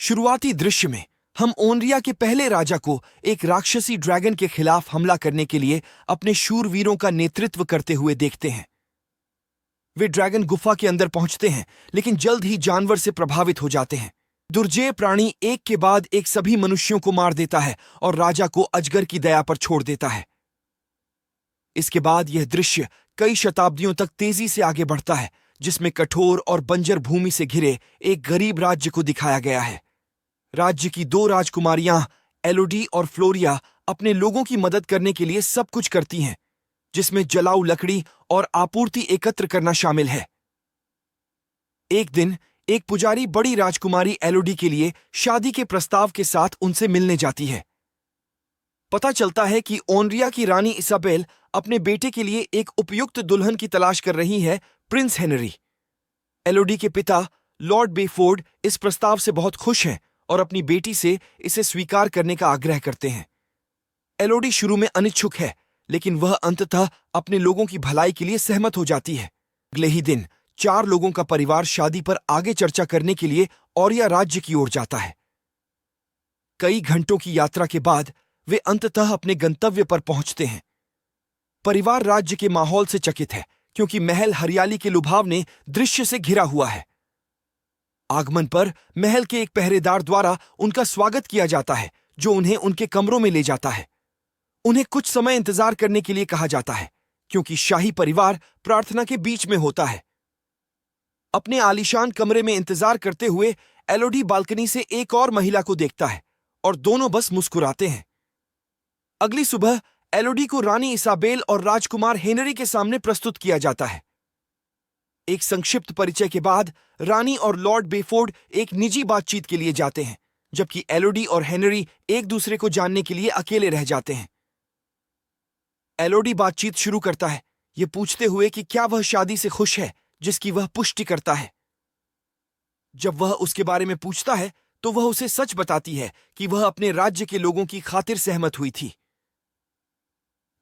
शुरुआती दृश्य में हम ओनरिया के पहले राजा को एक राक्षसी ड्रैगन के खिलाफ हमला करने के लिए अपने शूरवीरों का नेतृत्व करते हुए देखते हैं। वे ड्रैगन गुफा के अंदर पहुंचते हैं, लेकिन जल्द ही जानवर से प्रभावित हो जाते हैं। दुर्जेय प्राणी एक के बाद एक सभी मनुष्यों को मार देता है और राजा को अजगर की दया पर छोड़ देता है। इसके बाद यह दृश्य कई शताब्दियों तक तेजी से आगे बढ़ता है, जिसमें कठोर और बंजर भूमि से घिरे एक गरीब राज्य को दिखाया गया है। राज्य की दो राजकुमारियां एलोडी और फ्लोरिया अपने लोगों की मदद करने के लिए सब कुछ करती हैं, जिसमें जलाऊ लकड़ी और आपूर्ति एकत्र करना शामिल है। एक दिन एक पुजारी बड़ी राजकुमारी एलोडी के लिए शादी के प्रस्ताव के साथ उनसे मिलने जाती है। पता चलता है कि ओनरिया की रानी इसाबेल अपने बेटे के लिए एक उपयुक्त दुल्हन की तलाश कर रही है, प्रिंस हेनरी। एलोडी के पिता लॉर्ड बेफोर्ड इस प्रस्ताव से बहुत खुश हैं और अपनी बेटी से इसे स्वीकार करने का आग्रह करते हैं। एलोडी शुरू में अनिच्छुक है, लेकिन वह अंततः अपने लोगों की भलाई के लिए सहमत हो जाती है। अगले ही दिन 4 लोगों का परिवार शादी पर आगे चर्चा करने के लिए ओरिया राज्य की ओर जाता है। कई घंटों की यात्रा के बाद वे अंततः अपने गंतव्य पर पहुंचते हैं। परिवार राज्य के माहौल से चकित है, क्योंकि महल हरियाली के लुभावने दृश्य से घिरा हुआ है। आगमन पर महल के एक पहरेदार द्वारा उनका स्वागत किया जाता है, जो उन्हें उनके कमरों में ले जाता है। उन्हें कुछ समय इंतजार करने के लिए कहा जाता है, क्योंकि शाही परिवार प्रार्थना के बीच में होता है। अपने आलीशान कमरे में इंतजार करते हुए एलोडी बालकनी से एक और महिला को देखता है और दोनों बस मुस्कुराते हैं। अगली सुबह एलोडी को रानी इसाबेल और राजकुमार हेनरी के सामने प्रस्तुत किया जाता है। एक संक्षिप्त परिचय के बाद रानी और लॉर्ड बेफोर्ड एक निजी बातचीत के लिए जाते हैं, जबकि एलोडी और हेनरी एक दूसरे को जानने के लिए अकेले रह जाते हैं। एलोडी बातचीत शुरू करता है, ये पूछते हुए कि क्या वह शादी से खुश है, जिसकी वह पुष्टि करता है। जब वह उसके बारे में पूछता है, तो वह उसे सच बताती है कि वह अपने राज्य के लोगों की खातिर सहमत हुई थी।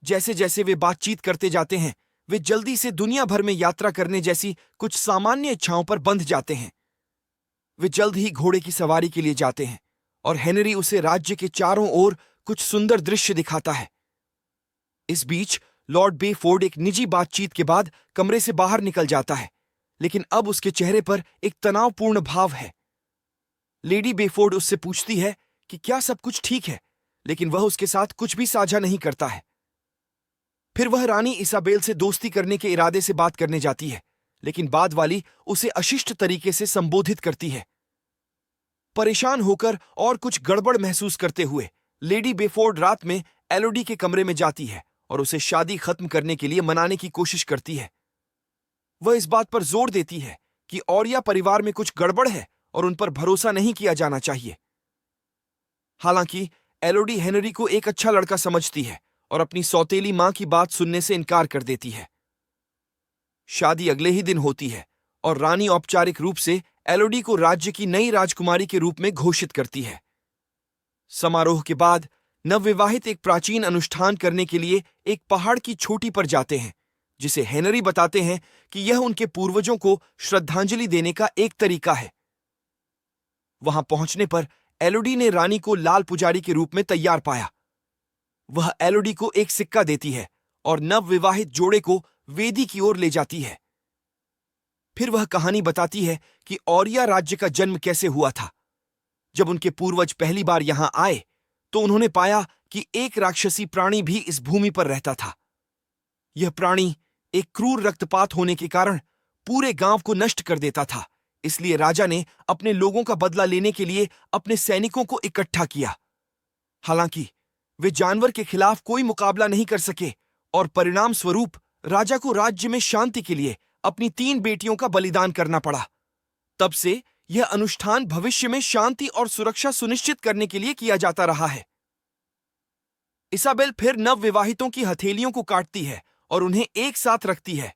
जैसे जैसे वे बातचीत करते जाते हैं, वे जल्दी से दुनिया भर में यात्रा करने जैसी कुछ सामान्य इच्छाओं पर बंध जाते हैं। वे जल्द ही घोड़े की सवारी के लिए जाते हैं और हेनरी उसे राज्य के चारों ओर कुछ सुंदर दृश्य दिखाता है। इस बीच लॉर्ड बेफोर्ड एक निजी बातचीत के बाद कमरे से बाहर निकल जाता है, लेकिन अब उसके चेहरे पर एक तनावपूर्ण भाव है। लेडी बेफोर्ड उससे पूछती है कि क्या सब कुछ ठीक है, लेकिन वह उसके साथ कुछ भी साझा नहीं करता है। फिर वह रानी इसाबेल से दोस्ती करने के इरादे से बात करने जाती है, लेकिन बाद वाली उसे अशिष्ट तरीके से संबोधित करती है। परेशान होकर और कुछ गड़बड़ महसूस करते हुए लेडी बेफोर्ड रात में एलोडी के कमरे में जाती है और उसे शादी खत्म करने के लिए मनाने की कोशिश करती है। वह इस बात पर जोर देती है कि ओरिया परिवार में कुछ गड़बड़ है और उन पर भरोसा नहीं किया जाना चाहिए। हालांकि एलोडी हेनरी को एक अच्छा लड़का समझती है और अपनी सौतेली मां की बात सुनने से इनकार कर देती है। शादी अगले ही दिन होती है और रानी औपचारिक रूप से एलोडी को राज्य की नई राजकुमारी के रूप में घोषित करती है। समारोह के बाद नवविवाहित एक प्राचीन अनुष्ठान करने के लिए एक पहाड़ की चोटी पर जाते हैं, जिसे हेनरी बताते हैं कि यह उनके पूर्वजों को श्रद्धांजलि देने का एक तरीका है। वहां पहुंचने पर एलोडी ने रानी को लाल पुजारी के रूप में तैयार पाया। वह एलोडी को एक सिक्का देती है और नवविवाहित जोड़े को वेदी की ओर ले जाती है। फिर वह कहानी बताती है कि ओरिया राज्य का जन्म कैसे हुआ था। जब उनके पूर्वज पहली बार यहां आए, तो उन्होंने पाया कि एक राक्षसी प्राणी भी इस भूमि पर रहता था। यह प्राणी एक क्रूर रक्तपात होने के कारण पूरे गांव को नष्ट कर देता था। इसलिए राजा ने अपने लोगों का बदला लेने के लिए अपने सैनिकों को इकट्ठा किया। हालांकि वे जानवर के खिलाफ कोई मुकाबला नहीं कर सके और परिणाम स्वरूप राजा को राज्य में शांति के लिए अपनी 3 बेटियों का बलिदान करना पड़ा। तब से यह अनुष्ठान भविष्य में शांति और सुरक्षा सुनिश्चित करने के लिए किया जाता रहा है। इसाबेल फिर नवविवाहितों की हथेलियों को काटती है और उन्हें एक साथ रखती है।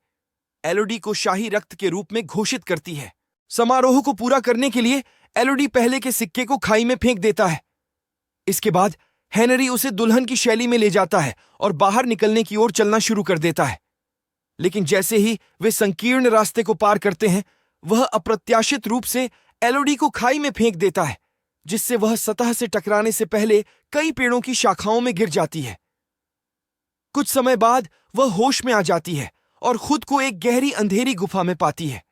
एलोडी को शाही रक्त के रूप में घोषित करती है। समारोह को पूरा करने के लिए एलोडी पहले के सिक्के को खाई में फेंक देता है। इसके बाद हेनरी उसे दुल्हन की शैली में ले जाता है और बाहर निकलने की ओर चलना शुरू कर देता है। लेकिन जैसे ही वे संकीर्ण रास्ते को पार करते हैं, वह अप्रत्याशित रूप से एलोडी को खाई में फेंक देता है, जिससे वह सतह से टकराने से पहले कई पेड़ों की शाखाओं में गिर जाती है। कुछ समय बाद वह होश में आ जाती है और खुद को एक गहरी अंधेरी गुफा में पाती है।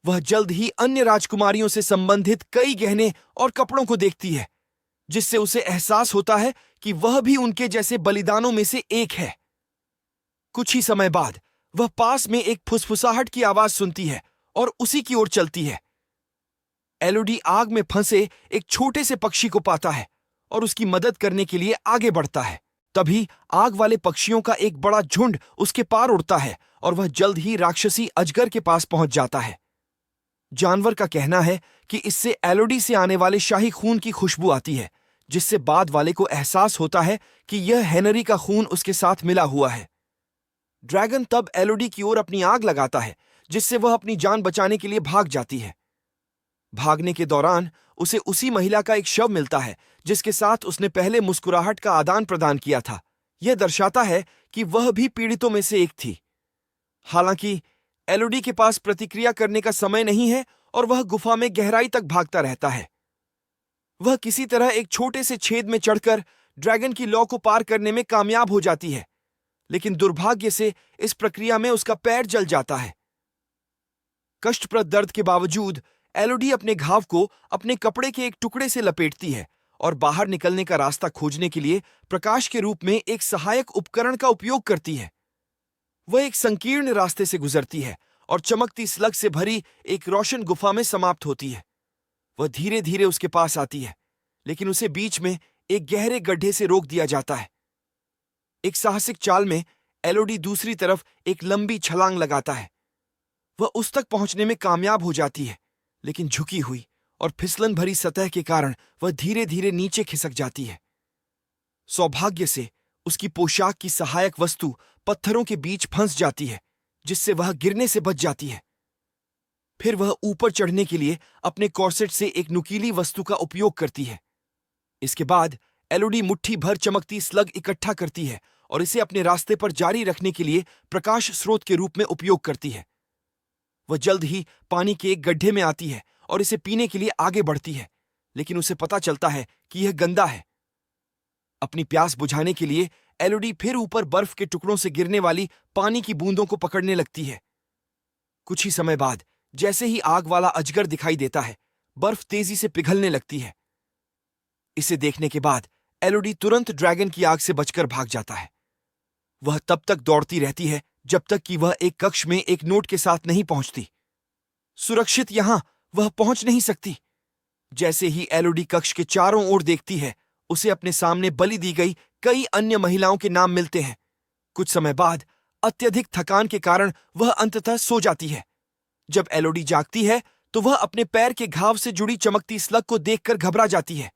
वह जल्द ही अन्य राजकुमारियों से संबंधित कई गहने और कपड़ों को देखती है, जिससे उसे एहसास होता है कि वह भी उनके जैसे बलिदानों में से एक है। कुछ ही समय बाद वह पास में एक फुसफुसाहट की आवाज सुनती है और उसी की ओर चलती है। एलोडी आग में फंसे एक छोटे से पक्षी को पाता है और उसकी मदद करने के लिए आगे बढ़ता है। तभी आग वाले पक्षियों का एक बड़ा झुंड उसके पार उड़ता है और वह जल्द ही राक्षसी अजगर के पास पहुंच जाता है। जानवर का कहना है कि इससे एलोडी से आने वाले शाही खून की खुशबू आती है, जिससे बाद वाले को एहसास होता है कि यह हेनरी का खून उसके साथ मिला हुआ है। ड्रैगन तब एलोडी की ओर अपनी आग लगाता है, जिससे वह अपनी जान बचाने के लिए भाग जाती है। भागने के दौरान उसे उसी महिला का एक शव मिलता है जिसके साथ उसने पहले मुस्कुराहट का आदान प्रदान किया था। यह दर्शाता है कि वह भी पीड़ितों में से एक थी। हालांकि एलोडी के पास प्रतिक्रिया करने का समय नहीं है और वह गुफा में गहराई तक भागता रहता है। वह किसी तरह एक छोटे से छेद में चढ़कर ड्रैगन की लौ को पार करने में कामयाब हो जाती है, लेकिन दुर्भाग्य से इस प्रक्रिया में उसका पैर जल जाता है। कष्टप्रद दर्द के बावजूद एलोडी अपने घाव को अपने कपड़े के एक टुकड़े से लपेटती है और बाहर निकलने का रास्ता खोजने के लिए प्रकाश के रूप में एक सहायक उपकरण का उपयोग करती है। वह एक संकीर्ण रास्ते से गुजरती है और चमकती स्लग से भरी एक रोशन गुफा में समाप्त होती है। वह धीरे धीरे उसके पास आती है, लेकिन उसे बीच में एक गहरे गड्ढे से रोक दिया जाता है। एक साहसिक चाल में एलोडी दूसरी तरफ एक लंबी छलांग लगाता है। वह उस तक पहुंचने में कामयाब हो जाती है, लेकिन झुकी हुई और फिसलन भरी सतह के कारण वह धीरे धीरे नीचे खिसक जाती है। सौभाग्य से उसकी पोशाक की सहायक वस्तु पत्थरों के बीच फंस जाती है, जिससे वह गिरने से बच जाती है। फिर वह ऊपर चढ़ने के लिए अपने कॉर्सेट से एक नुकीली वस्तु का उपयोग करती है। इसके बाद एलोडी मुट्ठी भर चमकती स्लग इकट्ठा करती है और इसे अपने रास्ते पर जारी रखने के लिए प्रकाश स्रोत के रूप में उपयोग करती है। वह जल्द ही पानी के एक गड्ढे में आती है और इसे पीने के लिए आगे बढ़ती है, लेकिन उसे पता चलता है कि यह गंदा है। अपनी प्यास बुझाने के लिए एलोडी फिर ऊपर बर्फ के टुकड़ों से गिरने वाली पानी की बूंदों को पकड़ने लगती है। कुछ ही समय बाद जैसे ही आग वाला अजगर दिखाई देता है, बर्फ तेजी से पिघलने लगती है। इसे देखने के बाद एलोडी तुरंत ड्रैगन की आग से बचकर भाग जाता है। वह तब तक दौड़ती रहती है जब तक कि वह एक कक्ष में एक नोट के साथ नहीं पहुंचती। सुरक्षित यहां वह पहुंच नहीं सकती। जैसे ही एलोडी कक्ष के चारों ओर देखती है, उसे अपने सामने बलि दी गई कई अन्य महिलाओं के नाम मिलते हैं। कुछ समय बाद अत्यधिक थकान के कारण वह अंततः सो जाती है। जब एलोडी जागती है तो वह अपने पैर के घाव से जुड़ी चमकती स्लग को देखकर घबरा जाती है।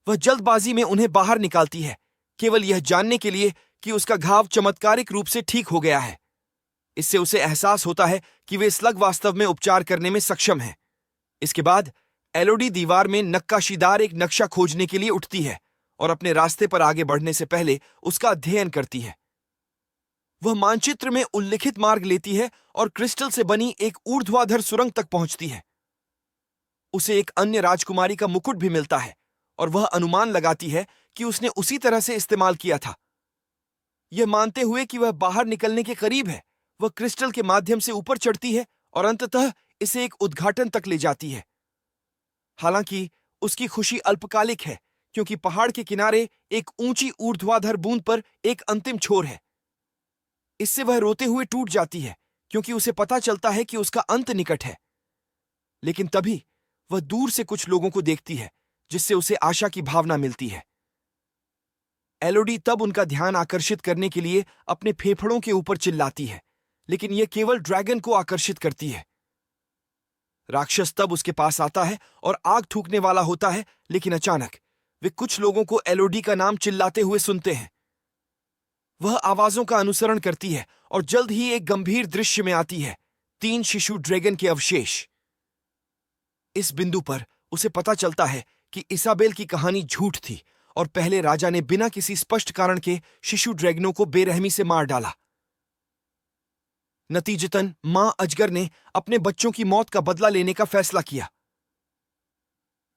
वह जल्दबाजी में उन्हें बाहर निकालती है, केवल यह जानने के लिए कि उसका घाव चमत्कारिक रूप से ठीक हो गया है। इससे उसे एहसास होता है कि वे स्लग वास्तव में उपचार करने में सक्षम हैं। इसके बाद एलोडी दीवार में नक्काशीदार एक नक्शा खोजने के लिए उठती है और अपने रास्ते पर आगे बढ़ने से पहले उसका अध्ययन करती है। वह मानचित्र में उल्लिखित मार्ग लेती है और क्रिस्टल से बनी एक ऊर्ध्वाधर सुरंग तक पहुंचती है। उसे एक अन्य राजकुमारी का मुकुट भी मिलता है और वह अनुमान लगाती है कि उसने उसी तरह से इस्तेमाल किया था। यह मानते हुए कि वह बाहर निकलने के करीब है, वह क्रिस्टल के माध्यम से ऊपर चढ़ती है और अंततः इसे एक उद्घाटन तक ले जाती है। हालांकि उसकी खुशी अल्पकालिक है, क्योंकि पहाड़ के किनारे एक ऊंची ऊर्ध्वाधर बूंद पर एक अंतिम छोर है। इससे वह रोते हुए टूट जाती है, क्योंकि उसे पता चलता है कि उसका अंत निकट है। लेकिन तभी वह दूर से कुछ लोगों को देखती है, जिससे उसे आशा की भावना मिलती है। एलोडी तब उनका ध्यान आकर्षित करने के लिए अपने फेफड़ों के ऊपर चिल्लाती है, लेकिन यह केवल ड्रैगन को आकर्षित करती है। राक्षस तब उसके पास आता है और आग थूकने वाला होता है, लेकिन अचानक वे कुछ लोगों को एलोडी का नाम चिल्लाते हुए सुनते हैं। वह आवाजों का अनुसरण करती है और जल्द ही एक गंभीर दृश्य में आती है, 3 शिशु ड्रैगन के अवशेष। इस बिंदु पर उसे पता चलता है कि इसाबेल की कहानी झूठ थी और पहले राजा ने बिना किसी स्पष्ट कारण के शिशु ड्रैगनों को बेरहमी से मार डाला। नतीजतन मां अजगर ने अपने बच्चों की मौत का बदला लेने का फैसला किया।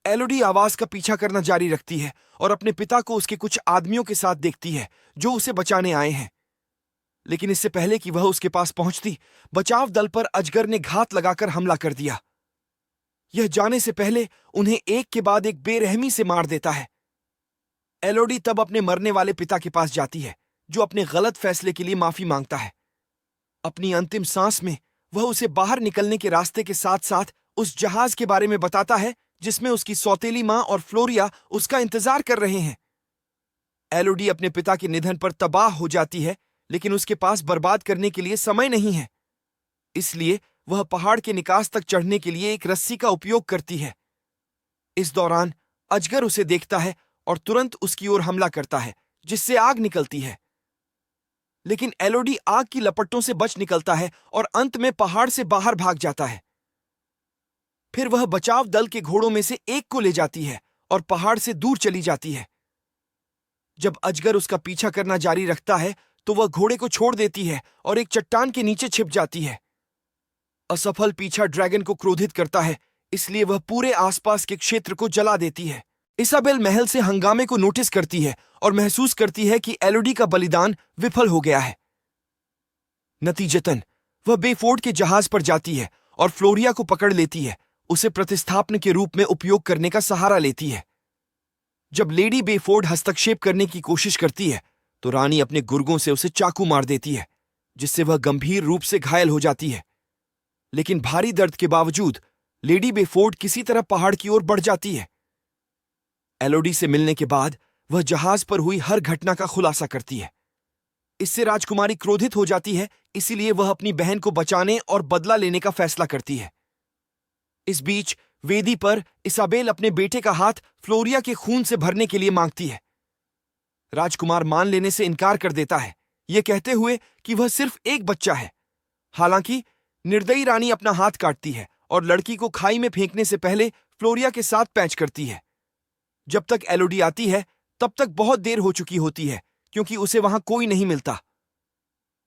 एलोडी आवाज का पीछा करना जारी रखती है और अपने पिता को उसके कुछ आदमियों के साथ देखती है जो उसे बचाने आए हैं। लेकिन इससे पहले कि वह उसके पास पहुंचती, बचाव दल पर अजगर ने घात लगाकर हमला कर दिया। यह जाने से पहले उन्हें एक के बाद एक बेरहमी से मार देता है। एलोडी तब अपने मरने वाले पिता के पास जाती है, जो अपने गलत फैसले के लिए माफी मांगता है। अपनी अंतिम सांस में वह उसे बाहर निकलने के रास्ते के साथ साथ उस जहाज के बारे में बताता है जिसमें उसकी सौतेली मां और फ्लोरिया उसका इंतजार कर रहे हैं। एलोडी अपने पिता के निधन पर तबाह हो जाती है, लेकिन उसके पास बर्बाद करने के लिए समय नहीं है। इसलिए वह पहाड़ के निकास तक चढ़ने के लिए एक रस्सी का उपयोग करती है। इस दौरान अजगर उसे देखता है और तुरंत उसकी ओर हमला करता है, जिससे आग निकलती है। लेकिन एलोडी आग की लपटों से बच निकलता है और अंत में पहाड़ से बाहर भाग जाता है। फिर वह बचाव दल के घोड़ों में से एक को ले जाती है और पहाड़ से दूर चली जाती है। जब अजगर उसका पीछा करना जारी रखता है तो वह घोड़े को छोड़ देती है और एक चट्टान के नीचे छिप जाती है। असफल पीछा ड्रैगन को क्रोधित करता है, इसलिए वह पूरे आसपास के क्षेत्र को जला देती है। इसाबेल महल से हंगामे को नोटिस करती है और महसूस करती है कि एलोडी का बलिदान विफल हो गया है। नतीजतन वह बेफोर्ड के जहाज पर जाती है और फ्लोरिया को पकड़ लेती है, उसे प्रतिस्थापन के रूप में उपयोग करने का सहारा लेती है। जब लेडी बेफोर्ड हस्तक्षेप करने की कोशिश करती है तो रानी अपने गुर्गों से उसे चाकू मार देती है, जिससे वह गंभीर रूप से घायल हो जाती है। लेकिन भारी दर्द के बावजूद लेडी बेफोर्ड किसी तरह पहाड़ की ओर बढ़ जाती है। एलोडी से मिलने के बाद वह जहाज पर हुई हर घटना का खुलासा करती है। इससे राजकुमारी क्रोधित हो जाती है, इसीलिए वह अपनी बहन को बचाने और बदला लेने का फैसला करती है। इस बीच वेदी पर इसाबेल अपने बेटे का हाथ फ्लोरिया के खून से भरने के लिए मांगती है। राजकुमार मान लेने से इनकार कर देता है, यह कहते हुए कि वह सिर्फ एक बच्चा है। हालांकि निर्दयी रानी अपना हाथ काटती है और लड़की को खाई में फेंकने से पहले फ्लोरिया के साथ पैंच करती है। जब तक एलोडी आती है तब तक बहुत देर हो चुकी होती है, क्योंकि उसे वहां कोई नहीं मिलता।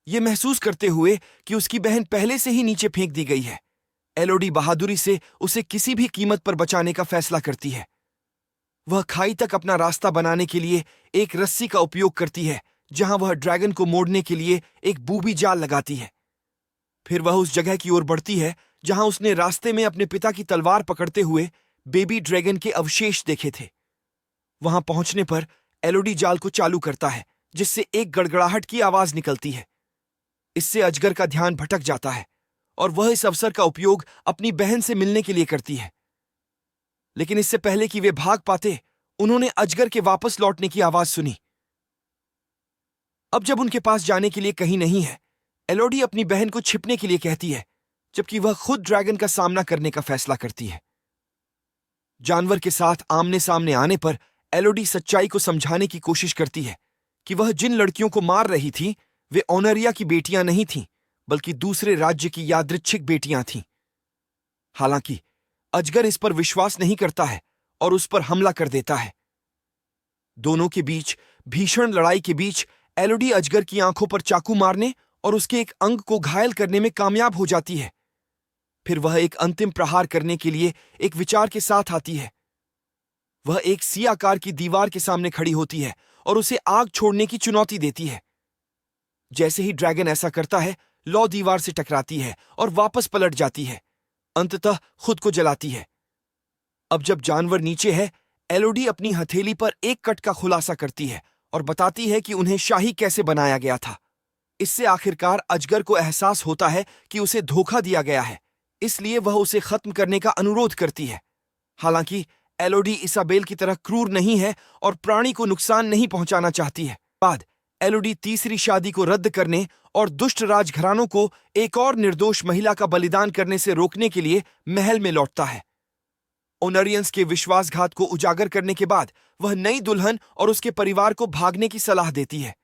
यह महसूस करते हुए कि उसकी बहन पहले से ही नीचे फेंक दी गई है, एलोडी बहादुरी से उसे किसी भी कीमत पर बचाने का फैसला करती है। वह खाई तक अपना रास्ता बनाने के लिए एक रस्सी का उपयोग करती है, जहां वह ड्रैगन को मोड़ने के लिए एक बूबी जाल लगाती है। फिर वह उस जगह की ओर बढ़ती है जहां उसने रास्ते में अपने पिता की तलवार पकड़ते हुए बेबी ड्रैगन के अवशेष देखे थे। वहां पहुंचने पर एलोडी जाल को चालू करता है, जिससे एक गड़गड़ाहट की आवाज निकलती है। इससे अजगर का ध्यान भटक जाता है और वह इस अवसर का उपयोग अपनी बहन से मिलने के लिए करती है। लेकिन इससे पहले कि वे भाग पाते, उन्होंने अजगर के वापस लौटने की आवाज सुनी। अब जब उनके पास जाने के लिए कहीं नहीं है, एलोडी अपनी बहन को छिपने के लिए कहती है, जबकि वह खुद ड्रैगन का सामना करने का फैसला करती है। जानवर के साथ आमने सामने आने पर एलोडी सच्चाई को समझाने की कोशिश करती है कि वह जिन लड़कियों को मार रही थी वे ओनरिया की बेटियां नहीं थीं, बल्कि दूसरे राज्य की यादृच्छिक बेटियां थीं। हालांकि अजगर इस पर विश्वास नहीं करता है और उस पर हमला कर देता है। दोनों के बीच भीषण लड़ाई के बीच एलोडी अजगर की आंखों पर चाकू मारने और उसके एक अंग को घायल करने में कामयाब हो जाती है। फिर वह एक अंतिम प्रहार करने के लिए एक विचार के साथ आती है। वह एक सी आकार की दीवार के सामने खड़ी होती है और उसे आग छोड़ने की चुनौती देती है। जैसे ही ड्रैगन ऐसा करता है, लौ दीवार से टकराती है और वापस पलट जाती है, अंततः खुद को जलाती है। अब जब जानवर नीचे है, एलोडी अपनी हथेली पर एक कट का खुलासा करती है और बताती है कि उन्हें शाही कैसे बनाया गया था। इससे आखिरकार अजगर को एहसास होता है कि उसे धोखा दिया गया है, इसलिए वह उसे खत्म करने का अनुरोध करती है। हालांकि एलोडी इसाबेल की तरह क्रूर नहीं है और प्राणी को नुकसान नहीं पहुंचाना चाहती है। बाद एलोडी तीसरी शादी को रद्द करने और दुष्ट राजघरानों को एक और निर्दोष महिला का बलिदान करने से रोकने के लिए महल में लौटता है। ओनरियंस के विश्वासघात को उजागर करने के बाद वह नई दुल्हन और उसके परिवार को भागने की सलाह देती है।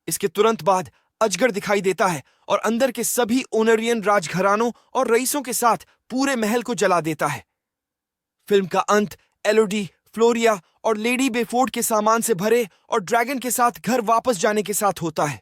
इसके तुरंत बाद अजगर दिखाई देता है और अंदर के सभी ओनरियन राजघरानों और रईसों के साथ पूरे महल को जला देता है। फिल्म का अंत एलोडी, फ्लोरिया और लेडी बेफोर्ड के सामान से भरे और ड्रैगन के साथ घर वापस जाने के साथ होता है।